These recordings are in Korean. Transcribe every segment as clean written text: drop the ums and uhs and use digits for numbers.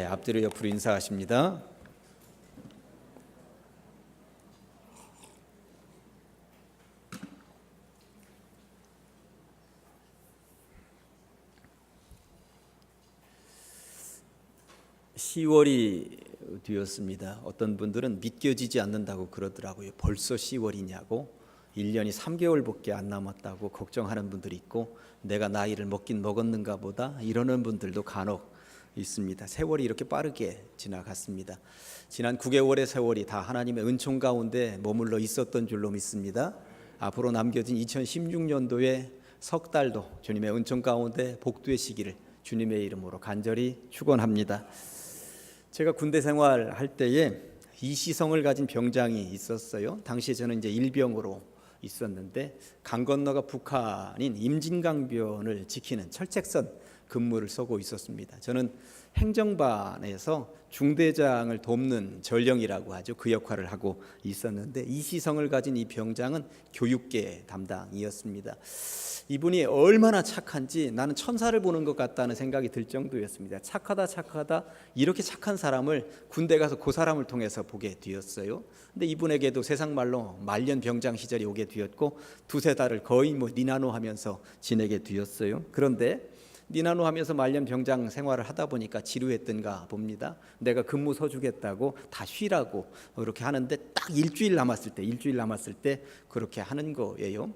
앞뒤로 옆으로 인사하십니다. (10월이) 되었습니다. 어떤 분들은 믿겨지지 않는다고 그러더라고요. 벌써 10월이냐고, 1년이 3개월밖에 안 남았다고 걱정하는 분들이 있고, 내가 나이를 먹긴 먹었는가 보다 이러는 분들도 간혹 있습니다. 세월이 이렇게 빠르게 지나갔습니다. 지난 9개월의 세월이 다 하나님의 은총 가운데 머물러 있었던 줄로 믿습니다. 앞으로 남겨진 2016년도에 석 달도 주님의 은총 가운데 복되시기를 주님의 이름으로 간절히 축원합니다. 제가 군대 생활할 때에 이시성을 가진 병장이 있었어요. 당시에 저는 이제 일병으로 있었는데, 강 건너가 북한인 임진강변을 지키는 철책선 근무를 서고 있었습니다. 저는 행정반에서 중대장을 돕는 전령이라고 하죠. 그 역할을 하고 있었는데, 이시성을 가진 이 병장은 교육계 담당이었습니다. 이분이 얼마나 착한지 나는 천사를 보는 것 같다는 생각이 들 정도였습니다. 착하다 이렇게 착한 사람을 군대 가서 그 사람을 통해서 보게 되었어요. 근데 이분에게도 세상 말로 말년 병장 시절이 오게 되었고, 두세 달을 거의 니나노 하면서 지내게 되었어요. 그런데 니나노 하면서 말년 병장 생활을 하다 보니까 지루했던가 봅니다. 내가 근무 서주겠다고 다 쉬라고 이렇게 하는데, 딱 일주일 남았을 때 그렇게 하는 거예요.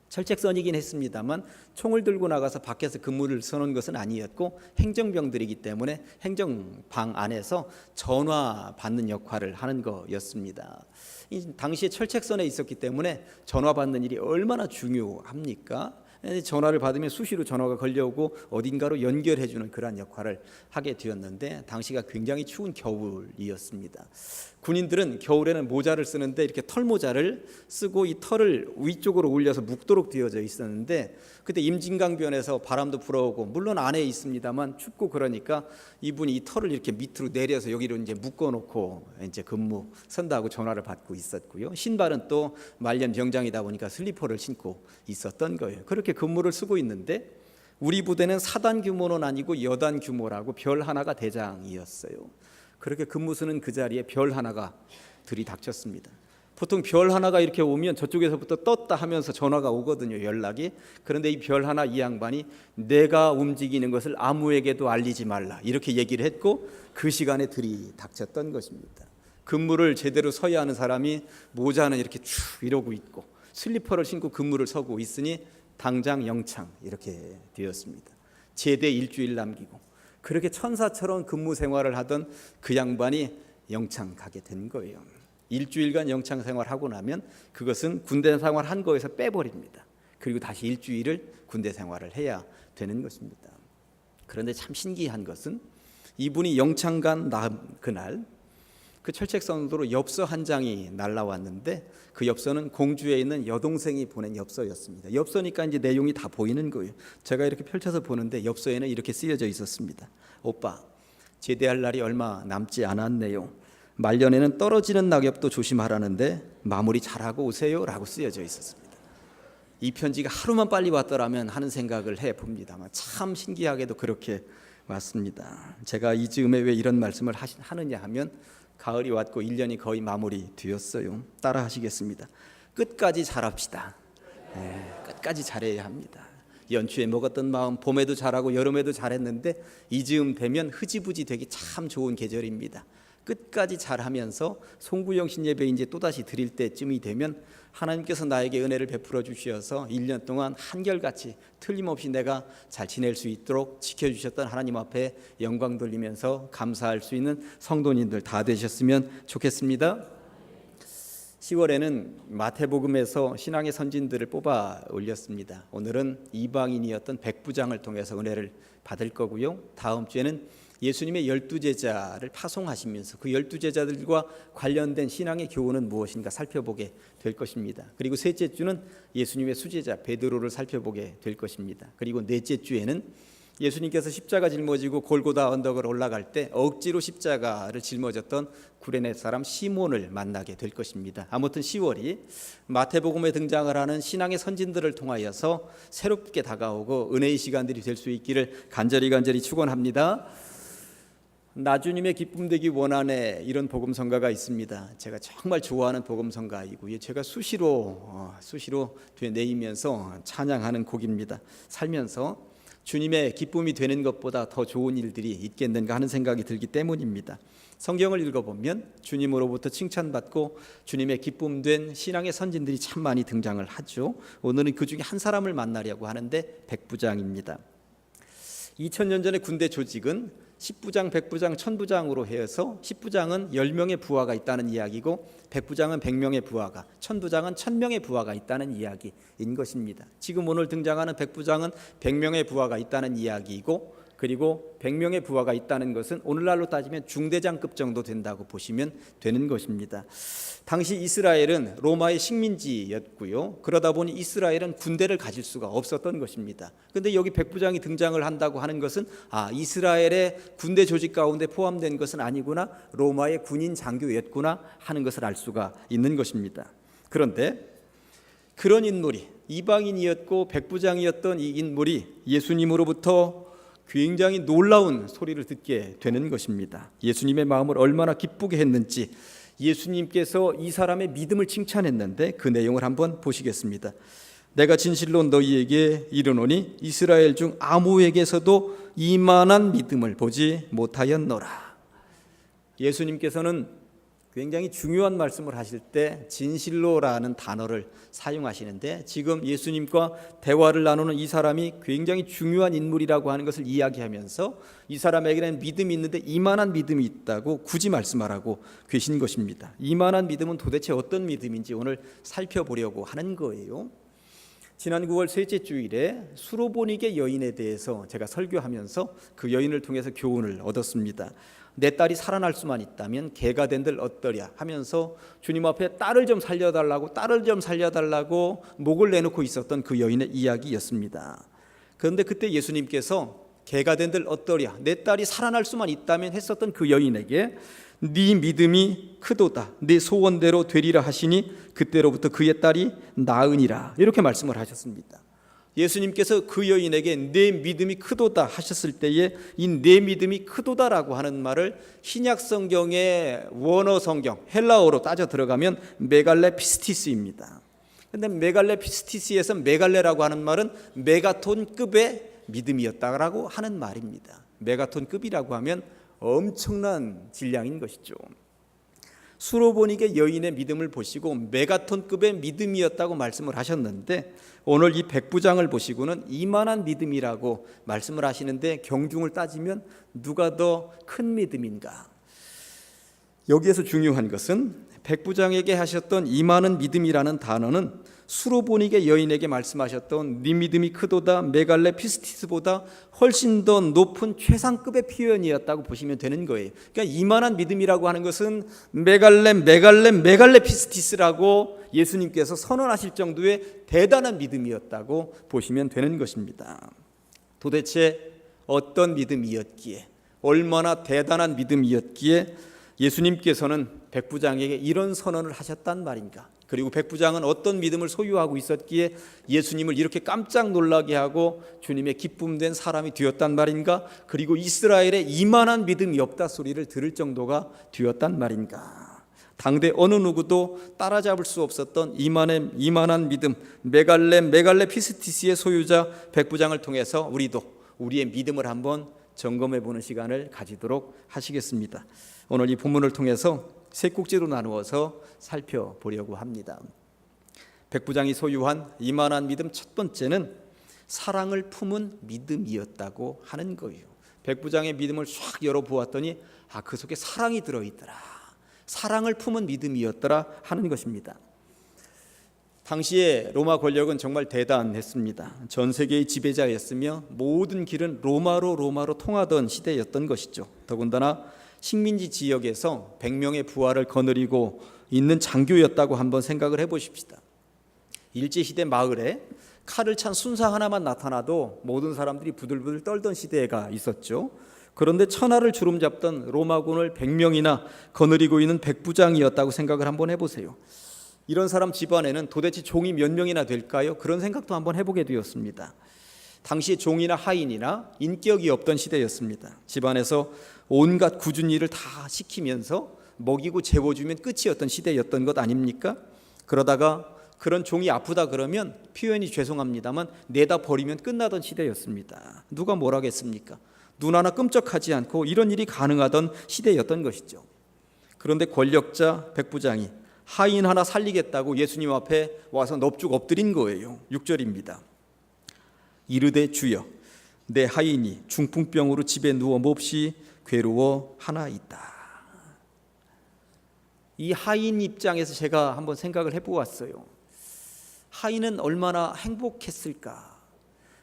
철책선이긴 했습니다만 총을 들고 나가서 밖에서 근무를 서는 것은 아니었고, 행정병들이기 때문에 행정방 안에서 전화 받는 역할을 하는 거였습니다. 당시에 철책선에 있었기 때문에 전화 받는 일이 얼마나 중요합니까? 전화를 받으면 수시로 전화가 걸려오고 어딘가로 연결해주는 그런 역할을 하게 되었는데, 당시가 굉장히 추운 겨울이었습니다. 군인들은 겨울에는 모자를 쓰는데 이렇게 털모자를 쓰고 이 털을 위쪽으로 올려서 묶도록 되어져 있었는데, 그때 임진강변에서 바람도 불어오고 물론 안에 있습니다만 춥고 그러니까 이분이 이 털을 이렇게 밑으로 내려서 여기로 이제 묶어놓고 이제 근무 선다고 전화를 받고 있었고요. 신발은 또 말년 병장이다 보니까 슬리퍼를 신고 있었던 거예요. 그렇게 근무를 쓰고 있는데, 우리 부대는 사단 규모는 아니고 여단 규모라고 별 하나가 대장이었어요. 그렇게 근무 쓰는 그 자리에 별 하나가 들이닥쳤습니다. 보통 별 하나가 이렇게 오면 저쪽에서부터 떴다 하면서 전화가 오거든요, 연락이. 그런데 이 별 하나 이 양반이 내가 움직이는 것을 아무에게도 알리지 말라 이렇게 얘기를 했고, 그 시간에 들이닥쳤던 것입니다. 근무를 제대로 서야 하는 사람이 모자는 이렇게 쭉 이러고 있고 슬리퍼를 신고 근무를 서고 있으니 당장 영창 이렇게 되었습니다. 제대 일주일 남기고 그렇게 천사처럼 근무 생활을 하던 그 양반이 영창 가게 된 거예요. 일주일간 영창 생활하고 나면 그것은 군대 생활한 거에서 빼버립니다. 그리고 다시 일주일을 군대 생활을 해야 되는 것입니다. 그런데 참 신기한 것은 이분이 영창 간 그날 그 철책선으로 엽서 한 장이 날라왔는데, 그 엽서는 공주에 있는 여동생이 보낸 엽서였습니다. 엽서니까 이제 내용이 다 보이는 거예요. 제가 이렇게 펼쳐서 보는데 엽서에는 이렇게 쓰여져 있었습니다. 오빠, 제대할 날이 얼마 남지 않았네요. 말년에는 떨어지는 낙엽도 조심하라는데 마무리 잘하고 오세요 라고 쓰여져 있었습니다. 이 편지가 하루만 빨리 왔더라면 하는 생각을 해봅니다만 참 신기하게도 그렇게 왔습니다. 제가 이 즈음에 왜 이런 말씀을 하느냐 하면, 가을이 왔고 1년이 거의 마무리 되었어요. 따라 하시겠습니다. 끝까지 잘합시다. 끝까지 잘해야 합니다. 연초에 먹었던 마음 봄에도 잘하고 여름에도 잘했는데 이 즈음 되면 흐지부지 되기 참 좋은 계절입니다. 끝까지 잘하면서 송구영 신예배 이제 또다시 드릴 때쯤이 되면 하나님께서 나에게 은혜를 베풀어 주셔서 1년 동안 한결같이 틀림없이 내가 잘 지낼 수 있도록 지켜주셨던 하나님 앞에 영광 돌리면서 감사할 수 있는 성도님들 다 되셨으면 좋겠습니다. 10월에는 마태복음에서 신앙의 선진들을 뽑아 올렸습니다. 오늘은 이방인이었던 백부장을 통해서 은혜를 받을 거고요. 다음 주에는 예수님의 12제자를 파송하시면서 그 12제자들과 관련된 신앙의 교훈은 무엇인가 살펴보게 될 것입니다. 그리고 셋째 주는 예수님의 수제자 베드로를 살펴보게 될 것입니다. 그리고 넷째 주에는 예수님께서 십자가 짊어지고 골고다 언덕을 올라갈 때 억지로 십자가를 짊어졌던 구레네 사람 시몬을 만나게 될 것입니다. 아무튼 10월이 마태복음에 등장을 하는 신앙의 선진들을 통하여서 새롭게 다가오고 은혜의 시간들이 될 수 있기를 간절히 축원합니다. 나주님의 기쁨 되기 원하네, 이런 복음성가가 있습니다. 제가 정말 좋아하는 복음성가이고요. 제가 수시로 되뇌이면서 찬양하는 곡입니다. 살면서 주님의 기쁨이 되는 것보다 더 좋은 일들이 있겠는가 하는 생각이 들기 때문입니다. 성경을 읽어보면 주님으로부터 칭찬받고 주님의 기쁨 된 신앙의 선진들이 참 많이 등장을 하죠. 오늘은 그 중에 한 사람을 만나려고 하는데 백부장입니다. 2000년 전의 군대 조직은 10부장, 100부장, 1000부장으로 해서 10부장은 10명의 부하가 있다는 이야기고 100부장은 100명의 부하가, 1000부장은 1000명의 부하가 있다는 이야기인 것입니다. 지금 오늘 등장하는 100부장은 100명의 부하가 있다는 이야기이고, 그리고 100명의 부하가 있다는 것은 오늘날로 따지면 중대장급 정도 된다고 보시면 되는 것입니다. 당시 이스라엘은 로마의 식민지였고요. 그러다 보니 이스라엘은 군대를 가질 수가 없었던 것입니다. 그런데 여기 백부장이 등장을 한다고 하는 것은 이스라엘의 군대 조직 가운데 포함된 것은 아니구나, 로마의 군인 장교였구나 하는 것을 알 수가 있는 것입니다. 그런데 그런 인물이, 이방인이었고 백부장이었던 이 인물이 예수님으로부터 굉장히 놀라운 소리를 듣게 되는 것입니다. 예수님의 마음을 얼마나 기쁘게 했는지 예수님께서 이 사람의 믿음을 칭찬했는데 그 내용을 한번 보시겠습니다. 내가 진실로 너희에게 이르노니 이스라엘 중 아무에게서도 이만한 믿음을 보지 못하였노라. 예수님께서는 굉장히 중요한 말씀을 하실 때 진실로라는 단어를 사용하시는데, 지금 예수님과 대화를 나누는 이 사람이 굉장히 중요한 인물이라고 하는 것을 이야기하면서 이 사람에게는 믿음이 있는데 이만한 믿음이 있다고 굳이 말씀하라고 계신 것입니다. 이만한 믿음은 도대체 어떤 믿음인지 오늘 살펴보려고 하는 거예요. 지난 9월 셋째 주일에 수로보니게 여인에 대해서 제가 설교하면서 그 여인을 통해서 교훈을 얻었습니다. 내 딸이 살아날 수만 있다면 개가 된들 어떠랴 하면서 주님 앞에 딸을 좀 살려달라고 목을 내놓고 있었던 그 여인의 이야기였습니다. 그런데 그때 예수님께서 개가 된들 어떠랴, 내 딸이 살아날 수만 있다면 했었던 그 여인에게 네 믿음이 크도다, 네 소원대로 되리라 하시니 그때로부터 그의 딸이 나으니라, 이렇게 말씀을 하셨습니다. 예수님께서 그 여인에게 내 믿음이 크도다 하셨을 때에 이 내 믿음이 크도다라고 하는 말을 신약 성경의 원어 성경 헬라어로 따져 들어가면 메갈레 피스티스입니다. 그런데 메갈레 피스티스에서 메갈레라고 하는 말은 메가톤급의 믿음이었다라고 하는 말입니다. 메가톤급이라고 하면 엄청난 질량인 것이죠. 수로보니게 여인의 믿음을 보시고 메가톤급의 믿음이었다고 말씀을 하셨는데, 오늘 이 백부장을 보시고는 이만한 믿음이라고 말씀을 하시는데, 경중을 따지면 누가 더 큰 믿음인가? 여기에서 중요한 것은 백부장에게 하셨던 이만한 믿음이라는 단어는 수로보니게 여인에게 말씀하셨던 네 믿음이 크도다 메갈레 피스티스보다 훨씬 더 높은 최상급의 표현이었다고 보시면 되는 거예요. 그러니까 이만한 믿음이라고 하는 것은 메갈레 피스티스라고 예수님께서 선언하실 정도의 대단한 믿음이었다고 보시면 되는 것입니다. 도대체 어떤 믿음이었기에, 얼마나 대단한 믿음이었기에 예수님께서는 백부장에게 이런 선언을 하셨단 말인가? 그리고 백부장은 어떤 믿음을 소유하고 있었기에 예수님을 이렇게 깜짝 놀라게 하고 주님의 기쁨된 사람이 되었단 말인가? 그리고 이스라엘에 이만한 믿음이 없다 소리를 들을 정도가 되었단 말인가? 당대 어느 누구도 따라잡을 수 없었던 이만한 믿음, 메갈레 피스티스의 소유자 백부장을 통해서 우리도 우리의 믿음을 한번 점검해 보는 시간을 가지도록 하시겠습니다. 오늘 이 본문을 통해서 세 꼭지로 나누어서 살펴보려고 합니다. 백부장이 소유한 이만한 믿음, 첫 번째는 사랑을 품은 믿음이었다고 하는 거예요. 백부장의 믿음을 쫙 열어보았더니 그 속에 사랑이 들어있더라, 사랑을 품은 믿음이었더라 하는 것입니다. 당시에 로마 권력은 정말 대단했습니다. 전 세계의 지배자였으며 모든 길은 로마로 통하던 시대였던 것이죠. 더군다나 식민지 지역에서 100명의 부하를 거느리고 있는 장교였다고 한번 생각을 해보십시다. 일제시대 마을에 칼을 찬 순사 하나만 나타나도 모든 사람들이 부들부들 떨던 시대가 있었죠. 그런데 천하를 주름잡던 로마군을 100명이나 거느리고 있는 백부장이었다고 생각을 한번 해보세요. 이런 사람 집안에는 도대체 종이 몇 명이나 될까요? 그런 생각도 한번 해보게 되었습니다. 당시 종이나 하인이나 인격이 없던 시대였습니다. 집안에서 온갖 굳은 일을 다 시키면서 먹이고 재워주면 끝이었던 시대였던 것 아닙니까? 그러다가 그런 종이 아프다 그러면 표현이 죄송합니다만 내다 버리면 끝나던 시대였습니다. 누가 뭘 하겠습니까? 눈 하나 끔찍하지 않고 이런 일이 가능하던 시대였던 것이죠. 그런데 권력자 백부장이 하인 하나 살리겠다고 예수님 앞에 와서 넙죽 엎드린 거예요. 6절입니다. 이르되 주여 내 하인이 중풍병으로 집에 누워 몹시 괴로워하나이다. 이 하인 입장에서 제가 한번 생각을 해보았어요. 하인은 얼마나 행복했을까.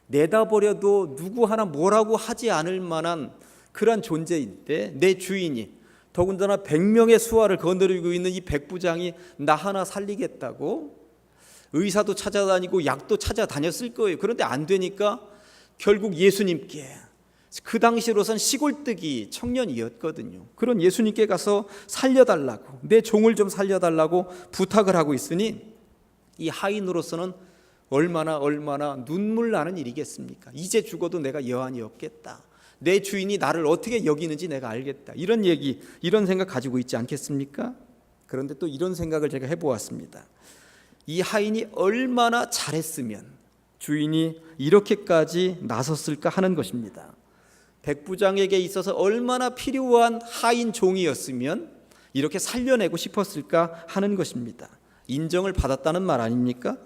내다버려도 누구 하나 뭐라고 하지 않을 만한 그런 존재인데 내 주인이, 더군다나 100명의 수하를 거느리고 있는 이 백부장이 나 하나 살리겠다고 의사도 찾아다니고 약도 찾아다녔을 거예요. 그런데 안 되니까 결국 예수님께, 그 당시로선 시골뜨기 청년이었거든요. 그런 예수님께 가서 살려달라고, 내 종을 좀 살려달라고 부탁을 하고 있으니 이 하인으로서는 얼마나 눈물 나는 일이겠습니까? 이제 죽어도 내가 여한이 없겠다. 내 주인이 나를 어떻게 여기는지 내가 알겠다. 이런 얘기, 이런 생각 가지고 있지 않겠습니까? 그런데 또 이런 생각을 제가 해보았습니다. 이 하인이 얼마나 잘했으면 주인이 이렇게까지 나섰을까 하는 것입니다. 백부장에게 있어서 얼마나 필요한 하인 종이었으면 이렇게 살려내고 싶었을까 하는 것입니다. 인정을 받았다는 말 아닙니까?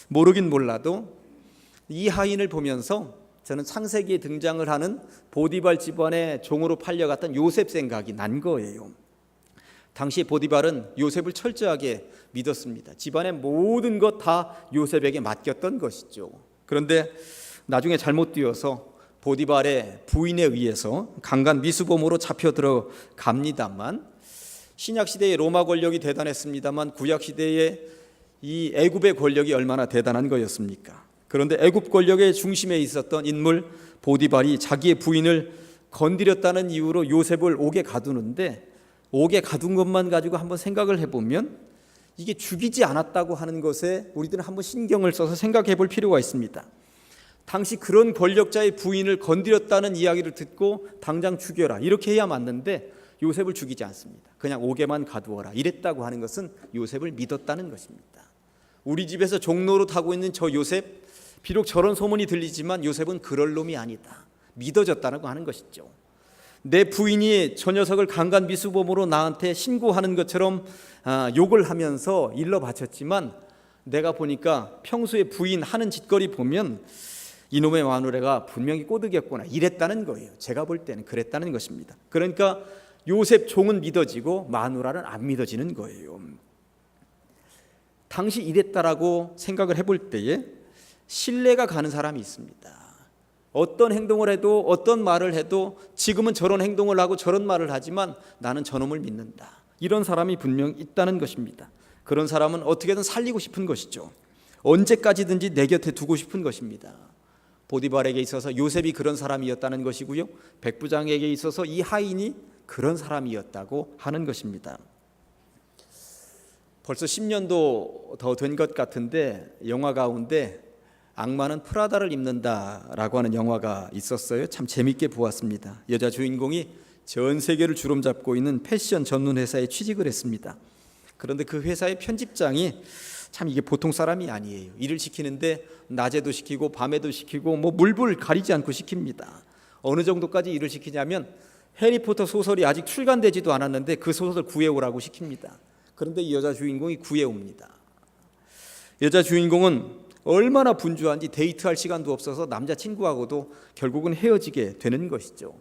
모르긴 몰라도 이 하인을 보면서 저는 창세기에 등장을 하는 보디발 집안의 종으로 팔려갔던 요셉 생각이 난 거예요. 당시 보디발은 요셉을 철저하게 믿었습니다. 집안의 모든 것 다 요셉에게 맡겼던 것이죠. 그런데 나중에 잘못 뛰어서 보디발의 부인에 의해서 강간 미수범으로 잡혀 들어갑니다만, 신약시대의 로마 권력이 대단했습니다만 구약시대의 이 애굽의 권력이 얼마나 대단한 거였습니까? 그런데 애굽 권력의 중심에 있었던 인물 보디발이 자기의 부인을 건드렸다는 이유로 요셉을 옥에 가두는데, 옥에 가둔 것만 가지고 한번 생각을 해보면 이게 죽이지 않았다고 하는 것에 우리들은 한번 신경을 써서 생각해 볼 필요가 있습니다. 당시 그런 권력자의 부인을 건드렸다는 이야기를 듣고 당장 죽여라 이렇게 해야 맞는데 요셉을 죽이지 않습니다. 그냥 옥에만 가두어라 이랬다고 하는 것은 요셉을 믿었다는 것입니다. 우리 집에서 종로로 타고 있는 저 요셉, 비록 저런 소문이 들리지만 요셉은 그럴 놈이 아니다. 믿어졌다고 하는 것이죠. 내 부인이 저 녀석을 강간 미수범으로 나한테 신고하는 것처럼 욕을 하면서 일러 바쳤지만 내가 보니까 평소에 부인 하는 짓거리 보면 이놈의 마누라가 분명히 꼬드겼구나 이랬다는 거예요. 제가 볼 때는 그랬다는 것입니다. 그러니까 요셉 종은 믿어지고 마누라는 안 믿어지는 거예요. 당시 이랬다라고 생각을 해볼 때에 신뢰가 가는 사람이 있습니다. 어떤 행동을 해도 어떤 말을 해도 지금은 저런 행동을 하고 저런 말을 하지만 나는 저놈을 믿는다. 이런 사람이 분명 있다는 것입니다. 그런 사람은 어떻게든 살리고 싶은 것이죠. 언제까지든지 내 곁에 두고 싶은 것입니다. 보디발에게 있어서 요셉이 그런 사람이었다는 것이고요. 백부장에게 있어서 이 하인이 그런 사람이었다고 하는 것입니다. 벌써 10년도 더 된 것 같은데 영화 가운데 악마는 프라다를 입는다라고 하는 영화가 있었어요. 참 재밌게 보았습니다. 여자 주인공이 전 세계를 주름잡고 있는 패션 전문 회사에 취직을 했습니다. 그런데 그 회사의 편집장이 참 이게 보통 사람이 아니에요. 일을 시키는데 낮에도 시키고 밤에도 시키고 뭐 물불 가리지 않고 시킵니다. 어느 정도까지 일을 시키냐면 해리포터 소설이 아직 출간되지도 않았는데 그 소설 구해오라고 시킵니다. 그런데 이 여자 주인공이 구해옵니다. 여자 주인공은 얼마나 분주한지 데이트할 시간도 없어서 남자친구하고도 결국은 헤어지게 되는 것이죠.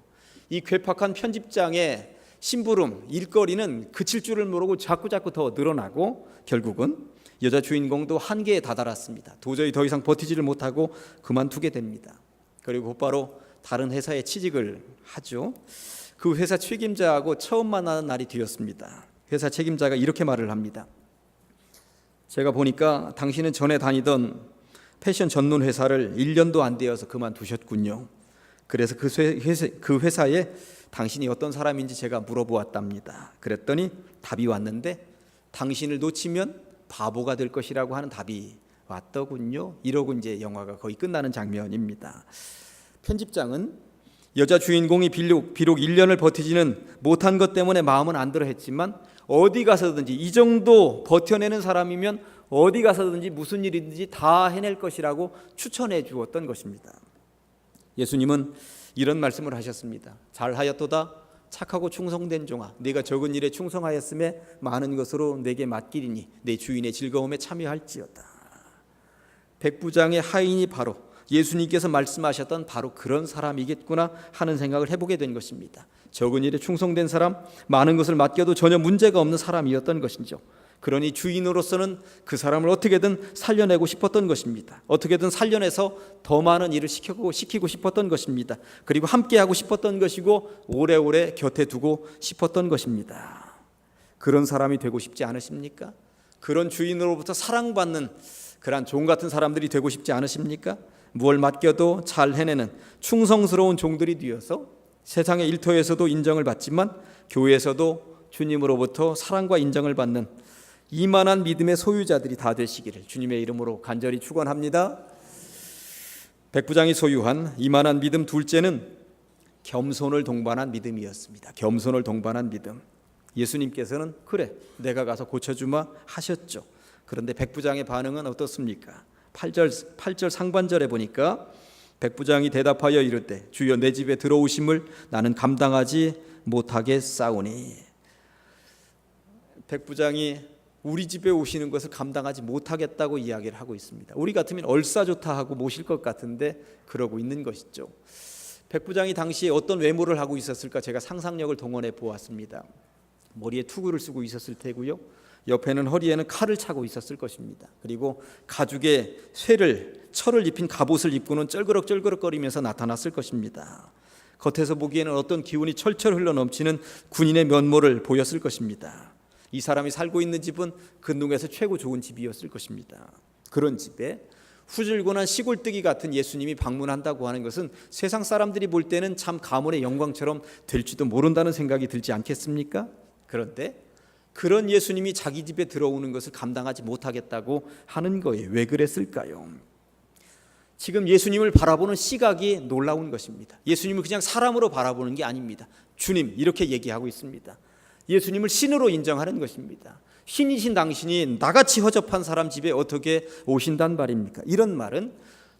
이 괴팍한 편집장의 심부름, 일거리는 그칠 줄을 모르고 자꾸 더 늘어나고 결국은 여자 주인공도 한계에 다다랐습니다. 도저히 더 이상 버티지를 못하고 그만두게 됩니다. 그리고 곧바로 다른 회사에 취직을 하죠. 그 회사 책임자하고 처음 만나는 날이 뒤였습니다. 회사 책임자가 이렇게 말을 합니다. 제가 보니까 당신은 전에 다니던 패션 전문 회사를 1년도 안 되어서 그만두셨군요. 그래서 그 회사에 당신이 어떤 사람인지 제가 물어보았답니다. 그랬더니 답이 왔는데 당신을 놓치면 바보가 될 것이라고 하는 답이 왔더군요. 이러고 이제 영화가 거의 끝나는 장면입니다. 편집장은 여자 주인공이 비록 1년을 버티지는 못한 것 때문에 마음은 안 들어 했지만 어디 가서든지 이 정도 버텨내는 사람이면 어디 가서든지 무슨 일이든지 다 해낼 것이라고 추천해 주었던 것입니다. 예수님은 이런 말씀을 하셨습니다. 잘하였도다 착하고 충성된 종아, 네가 적은 일에 충성하였음에 많은 것으로 내게 맡기리니 내 주인의 즐거움에 참여할지어다. 백부장의 하인이 바로 예수님께서 말씀하셨던 바로 그런 사람이겠구나 하는 생각을 해보게 된 것입니다. 적은 일에 충성된 사람, 많은 것을 맡겨도 전혀 문제가 없는 사람이었던 것이죠. 그러니 주인으로서는 그 사람을 어떻게든 살려내고 싶었던 것입니다. 어떻게든 살려내서 더 많은 일을 시키고 싶었던 것입니다. 그리고 함께하고 싶었던 것이고 오래오래 곁에 두고 싶었던 것입니다. 그런 사람이 되고 싶지 않으십니까? 그런 주인으로부터 사랑받는 그런 종 같은 사람들이 되고 싶지 않으십니까? 무엇을 맡겨도 잘 해내는 충성스러운 종들이 되어서 세상의 일터에서도 인정을 받지만 교회에서도 주님으로부터 사랑과 인정을 받는 이만한 믿음의 소유자들이 다 되시기를 주님의 이름으로 간절히 축원합니다. 백부장이 소유한 이만한 믿음 둘째는 겸손을 동반한 믿음이었습니다. 겸손을 동반한 믿음. 예수님께서는 그래 내가 가서 고쳐주마 하셨죠. 그런데 백부장의 반응은 어떻습니까? 8절 상반절에 보니까 백부장이 대답하여 이르되 주여 내 집에 들어오심을 나는 감당하지 못하겠사오니. 백부장이 우리 집에 오시는 것을 감당하지 못하겠다고 이야기를 하고 있습니다. 우리 같으면 얼싸좋다 하고 모실 것 같은데 그러고 있는 것이죠. 백부장이 당시에 어떤 외모를 하고 있었을까 제가 상상력을 동원해 보았습니다. 머리에 투구를 쓰고 있었을 테고요. 옆에는 허리에는 칼을 차고 있었을 것입니다. 그리고 가죽에 철을 입힌 갑옷을 입고는 쩔그럭거리면서 나타났을 것입니다. 겉에서 보기에는 어떤 기운이 철철 흘러넘치는 군인의 면모를 보였을 것입니다. 이 사람이 살고 있는 집은 근동에서 최고 좋은 집이었을 것입니다. 그런 집에 후줄근한 시골뜨기 같은 예수님이 방문한다고 하는 것은 세상 사람들이 볼 때는 참 가문의 영광처럼 될지도 모른다는 생각이 들지 않겠습니까? 그런데 그런 예수님이 자기 집에 들어오는 것을 감당하지 못하겠다고 하는 거예요. 왜 그랬을까요? 지금 예수님을 바라보는 시각이 놀라운 것입니다. 예수님을 그냥 사람으로 바라보는 게 아닙니다. 주님 이렇게 얘기하고 있습니다. 예수님을 신으로 인정하는 것입니다. 신이신 당신이 나같이 허접한 사람 집에 어떻게 오신단 말입니까? 이런 말은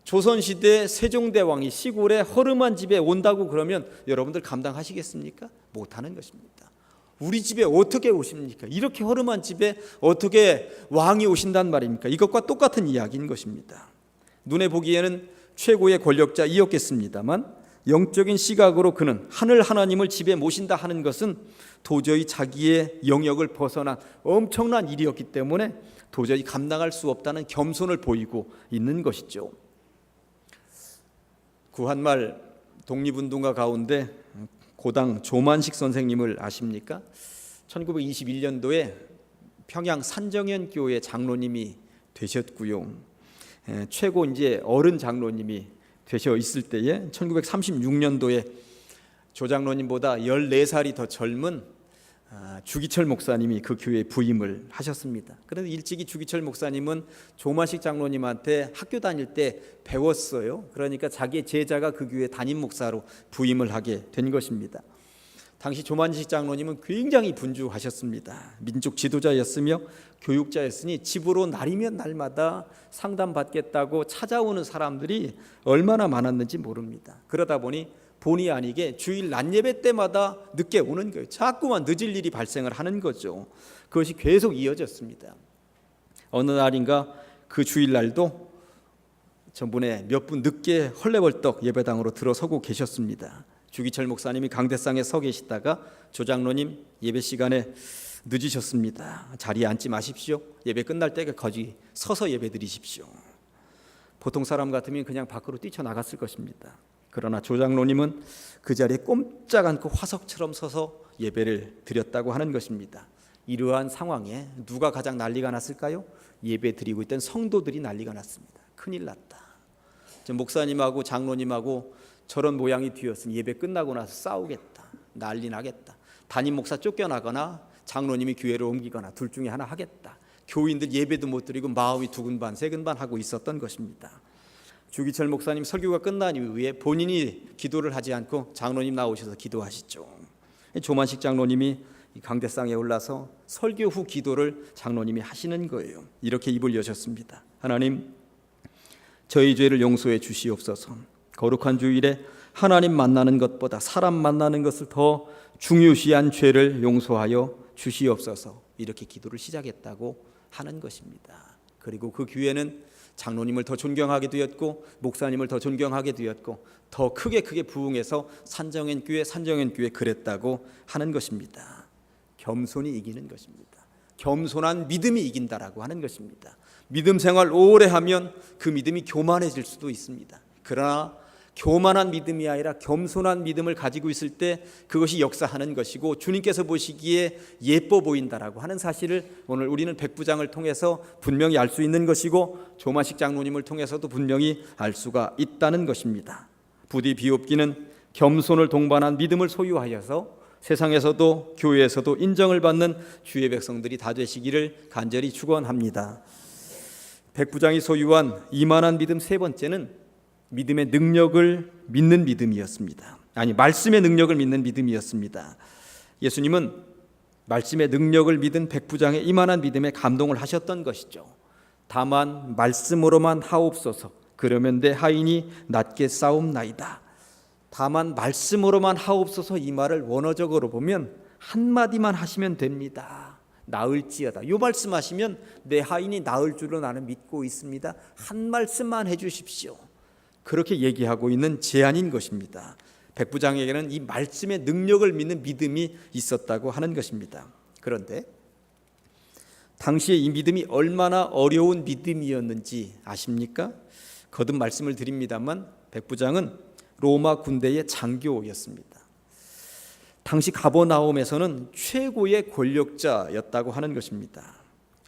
조선시대 세종대왕이 시골의 허름한 집에 온다고 그러면 여러분들 감당하시겠습니까? 못하는 것입니다. 우리 집에 어떻게 오십니까? 이렇게 허름한 집에 어떻게 왕이 오신단 말입니까? 이것과 똑같은 이야기인 것입니다. 눈에 보기에는 최고의 권력자이었겠습니다만 영적인 시각으로 그는 하늘 하나님을 집에 모신다 하는 것은 도저히 자기의 영역을 벗어난 엄청난 일이었기 때문에 도저히 감당할 수 없다는 겸손을 보이고 있는 것이죠. 구한말 독립운동가 가운데 고당 조만식 선생님을 아십니까? 1921년도에 평양 산정현 교회 장로님이 되셨고요. 최고 이제 어른 장로님이 되셔 있을 때에 1936년도에 조 장로님보다 14살이 더 젊은 주기철 목사님이 그 교회에 부임을 하셨습니다. 그래서 일찍이 주기철 목사님은 조만식 장로님한테 학교 다닐 때 배웠어요. 그러니까 자기의 제자가 그 교회 담임 목사로 부임을 하게 된 것입니다. 당시 조만식 장로님은 굉장히 분주하셨습니다. 민족 지도자였으며 교육자였으니 집으로 날이면 날마다 상담받겠다고 찾아오는 사람들이 얼마나 많았는지 모릅니다. 그러다 보니 본의 아니게 주일 낮 예배 때마다 늦게 오는 거예요. 자꾸만 늦을 일이 발생을 하는 거죠. 그것이 계속 이어졌습니다. 어느 날인가 그 주일날도 전번에 몇 분 늦게 헐레벌떡 예배당으로 들어서고 계셨습니다. 주기철 목사님이 강대상에 서 계시다가 조 장로님 예배 시간에 늦으셨습니다. 자리에 앉지 마십시오. 예배 끝날 때까지 서서 예배 드리십시오. 보통 사람 같으면 그냥 밖으로 뛰쳐나갔을 것입니다. 그러나 조 장로님은 그 자리에 꼼짝 않고 화석처럼 서서 예배를 드렸다고 하는 것입니다. 이러한 상황에 누가 가장 난리가 났을까요? 예배 드리고 있던 성도들이 난리가 났습니다. 큰일 났다. 목사님하고 장로님하고 저런 모양이 되었으니 예배 끝나고 나서 싸우겠다. 난리 나겠다. 담임 목사 쫓겨나거나 장로님이 교회를 옮기거나 둘 중에 하나 하겠다. 교인들 예배도 못 드리고 마음이 두근반 세근반 하고 있었던 것입니다. 주기철 목사님 설교가 끝난 이후에 본인이 기도를 하지 않고 장로님 나오셔서 기도하시죠. 조만식 장로님이 강대상에 올라서 설교 후 기도를 장로님이 하시는 거예요. 이렇게 입을 여셨습니다. 하나님, 저희 죄를 용서해 주시옵소서. 거룩한 주일에 하나님 만나는 것보다 사람 만나는 것을 더 중요시한 죄를 용서하여 주시옵소서. 이렇게 기도를 시작했다고 하는 것입니다. 그리고 그 교회는 장로님을 더 존경하게 되었고 목사님을 더 존경하게 되었고 더 크게 부흥해서 산정현 교회 그랬다고 하는 것입니다. 겸손이 이기는 것입니다. 겸손한 믿음이 이긴다라고 하는 것입니다. 믿음 생활 오래 하면 그 믿음이 교만해질 수도 있습니다. 그러나 교만한 믿음이 아니라 겸손한 믿음을 가지고 있을 때 그것이 역사하는 것이고 주님께서 보시기에 예뻐 보인다라고 하는 사실을 오늘 우리는 백부장을 통해서 분명히 알 수 있는 것이고 조만식 장로님을 통해서도 분명히 알 수가 있다는 것입니다. 부디 비옵기는 겸손을 동반한 믿음을 소유하여서 세상에서도 교회에서도 인정을 받는 주의 백성들이 다 되시기를 간절히 축원합니다. 백부장이 소유한 이만한 믿음 세 번째는 믿음의 능력을 믿는 믿음이었습니다. 말씀의 능력을 믿는 믿음이었습니다. 예수님은 말씀의 능력을 믿은 백부장의 이만한 믿음에 감동을 하셨던 것이죠. 다만 말씀으로만 하옵소서. 그러면 내 하인이 낫게 싸움나이다. 다만 말씀으로만 하옵소서, 이 말을 원어적으로 보면 한마디만 하시면 됩니다. 나을지어다. 이 말씀하시면 내 하인이 나을 줄로 나는 믿고 있습니다. 한 말씀만 해주십시오. 그렇게 얘기하고 있는 제안인 것입니다. 백부장에게는 이 말씀의 능력을 믿는 믿음이 있었다고 하는 것입니다. 그런데 당시에 이 믿음이 얼마나 어려운 믿음이었는지 아십니까? 거듭 말씀을 드립니다만 백부장은 로마 군대의 장교였습니다. 당시 가버나움에서는 최고의 권력자였다고 하는 것입니다.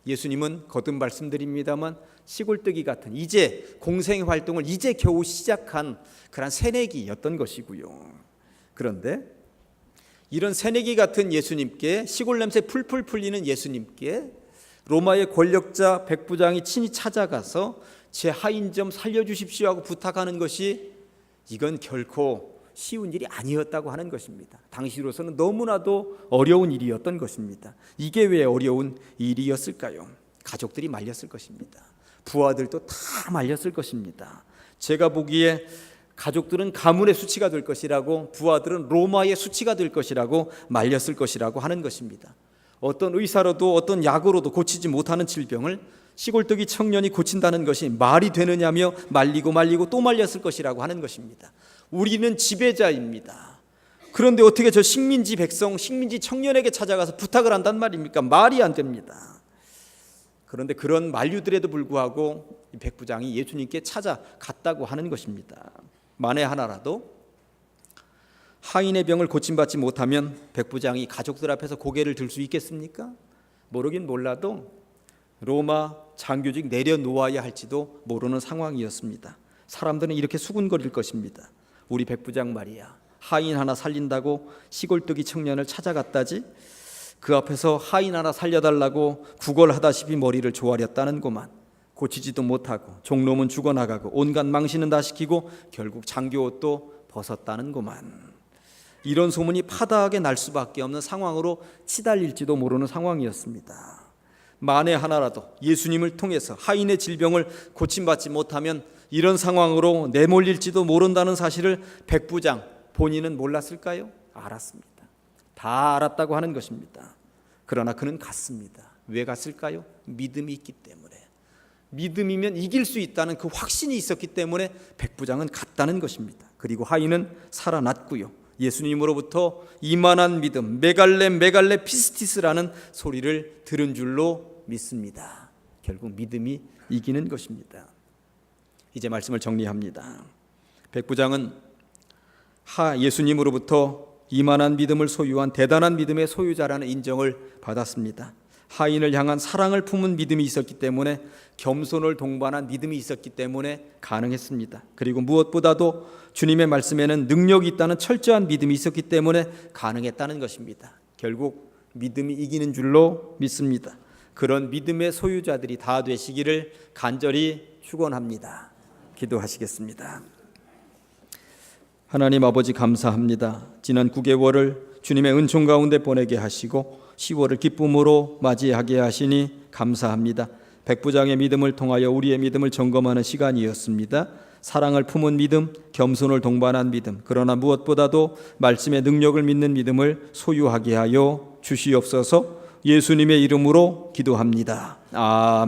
예수님은 거듭 말씀드립니다만 시골뜨기 같은 이제 공생활동을 이제 겨우 시작한 그런 새내기였던 것이고요. 그런데 이런 새내기 같은 예수님께, 시골 냄새 풀풀 풀리는 예수님께 로마의 권력자 백부장이 친히 찾아가서 제 하인 좀 살려주십시오 하고 부탁하는 것이 이건 결코 쉬운 일이 아니었다고 하는 것입니다. 당시로서는 너무나도 어려운 일이었던 것입니다. 이게 왜 어려운 일이었을까요? 가족들이 말렸을 것입니다. 부하들도 다 말렸을 것입니다. 제가 보기에 가족들은 가문의 수치가 될 것이라고, 부하들은 로마의 수치가 될 것이라고 말렸을 것이라고 하는 것입니다. 어떤 의사로도 어떤 약으로도 고치지 못하는 질병을 시골뜨기 청년이 고친다는 것이 말이 되느냐며 말리고 또 말렸을 것이라고 하는 것입니다. 우리는 지배자입니다. 그런데 어떻게 저 식민지 백성, 식민지 청년에게 찾아가서 부탁을 한단 말입니까? 말이 안 됩니다. 그런데 그런 만류들에도 불구하고 이 백부장이 예수님께 찾아갔다고 하는 것입니다. 만에 하나라도 하인의 병을 고침받지 못하면 백부장이 가족들 앞에서 고개를 들 수 있겠습니까? 모르긴 몰라도 로마 장교직 내려놓아야 할지도 모르는 상황이었습니다. 사람들은 이렇게 수군거릴 것입니다. 우리 백부장 말이야, 하인 하나 살린다고 시골뜨기 청년을 찾아갔다지 그 앞에서 하인 하나 살려달라고 구걸하다시피 머리를 조아렸다는구만. 고치지도 못하고 종놈은 죽어나가고 온갖 망신은 다 시키고 결국 장교 옷도 벗었다는구만. 이런 소문이 파다하게 날 수밖에 없는 상황으로 치달릴지도 모르는 상황이었습니다. 만에 하나라도 예수님을 통해서 하인의 질병을 고침받지 못하면 이런 상황으로 내몰릴지도 모른다는 사실을 백부장 본인은 몰랐을까요? 알았습니다. 다 알았다고 하는 것입니다. 그러나 그는 갔습니다. 왜 갔을까요? 믿음이 있기 때문에. 믿음이면 이길 수 있다는 그 확신이 있었기 때문에 백부장은 갔다는 것입니다. 그리고 하인은 살아났고요. 예수님으로부터 이만한 믿음, 메갈레 피스티스라는 소리를 들은 줄로 믿습니다. 결국 믿음이 이기는 것입니다. 이제 말씀을 정리합니다. 백부장은 예수님으로부터 이만한 믿음을 소유한 대단한 믿음의 소유자라는 인정을 받았습니다. 하인을 향한 사랑을 품은 믿음이 있었기 때문에, 겸손을 동반한 믿음이 있었기 때문에 가능했습니다. 그리고 무엇보다도 주님의 말씀에는 능력이 있다는 철저한 믿음이 있었기 때문에 가능했다는 것입니다. 결국 믿음이 이기는 줄로 믿습니다. 그런 믿음의 소유자들이 다 되시기를 간절히 축원합니다. 기도하시겠습니다. 하나님 아버지 감사합니다. 지난 9개월을 주님의 은총 가운데 보내게 하시고 10월을 기쁨으로 맞이하게 하시니 감사합니다. 백부장의 믿음을 통하여 우리의 믿음을 점검하는 시간이었습니다. 사랑을 품은 믿음, 겸손을 동반한 믿음, 그러나 무엇보다도 말씀의 능력을 믿는 믿음을 소유하게 하여 주시옵소서. 예수님의 이름으로 기도합니다. 아멘.